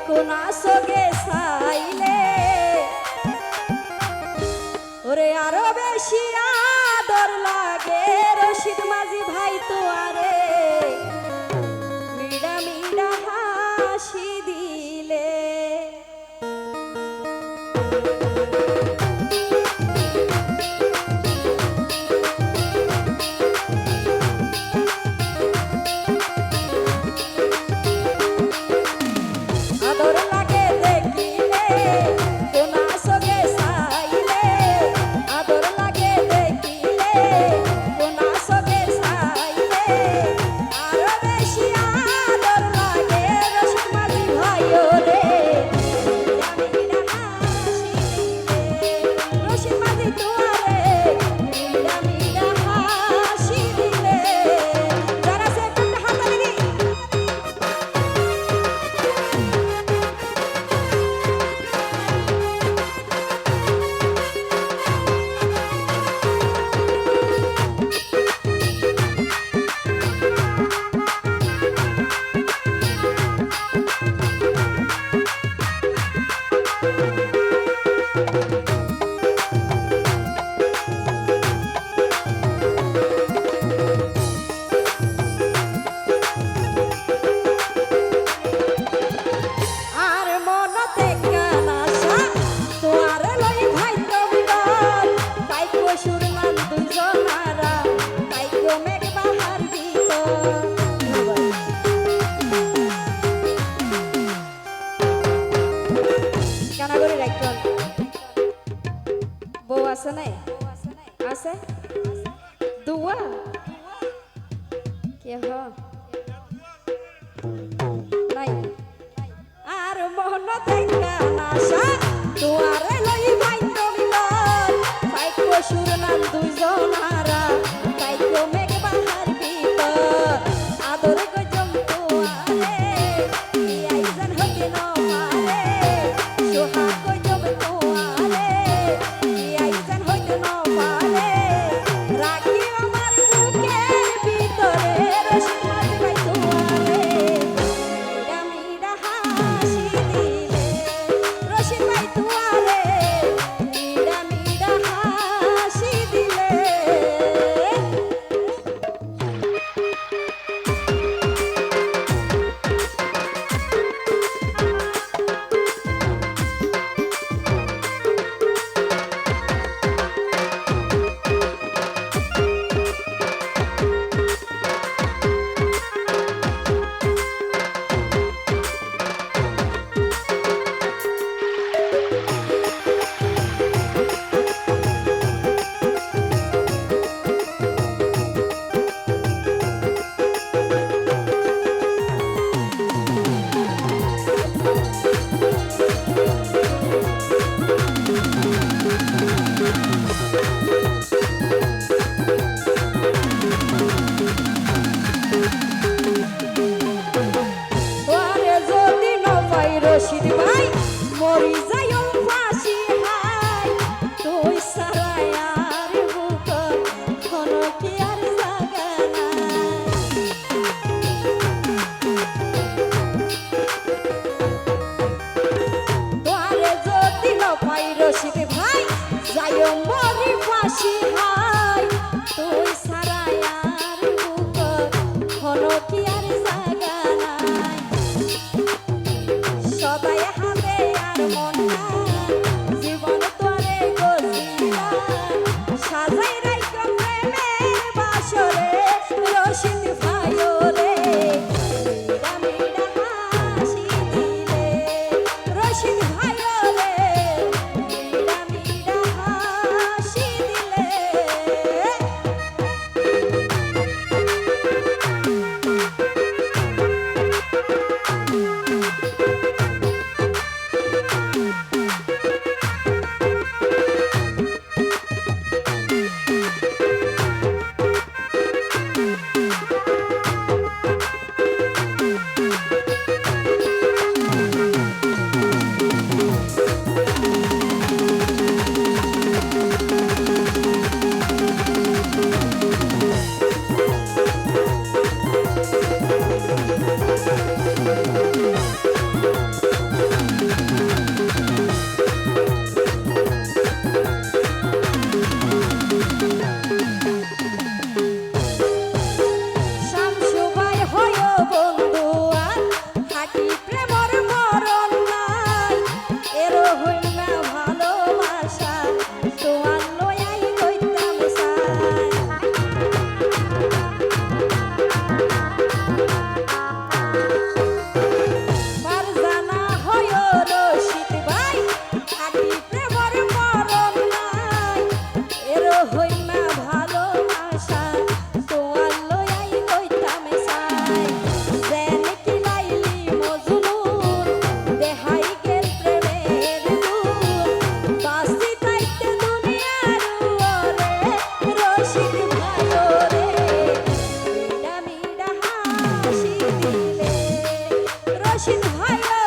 কোন আসগে চাইলে ওরে আরো বেশি আদর লাগে রশিদ মাঝি ভাই তোয়ারে মিডা মিডা হাসি দিলে আছে নাই আছে দুয়া কে হ নাই আর মন দেখা নাশা তোয়ারে লই ভাই মিলন পাইকো সুরনাম দুইজন হারা পাইকো মেঘ বাহার ভিতর আদর গজম তোয়ারে আইজন হতে ন মারে সোহা গজম তোয়ারে আইজন হতে ন মারে রাখি আমার বুকের ভিতরে রশিদ মাঝি ভাই তোয়ারে মিডা মিডা হাসি দিলে রশিদ ভাই তোয়ারে মিডা মিডা হাসি দিলে তোরে যদি ন পাই রশিদ ভাই মরি যাইও ফাঁসি হাই তুই সারাই আর বুক কোনো কি আর জাগা নাই তোরে যদি ন পাই রশিদ ভাই যাইও মরি ফাঁসি হাই তুই সারাই আর বুক কোনো কি আর জাগা নাই সবাই হাতে আর মন জীবন তোরে গজিলা সাজাই রাইক প্রেমের বাসরে রশিদ ভাইরে মিডা মিডা হাসি দিলে রশিদ ভাইরে মিডা মিডা হাসি দিলে রশিদ ভাই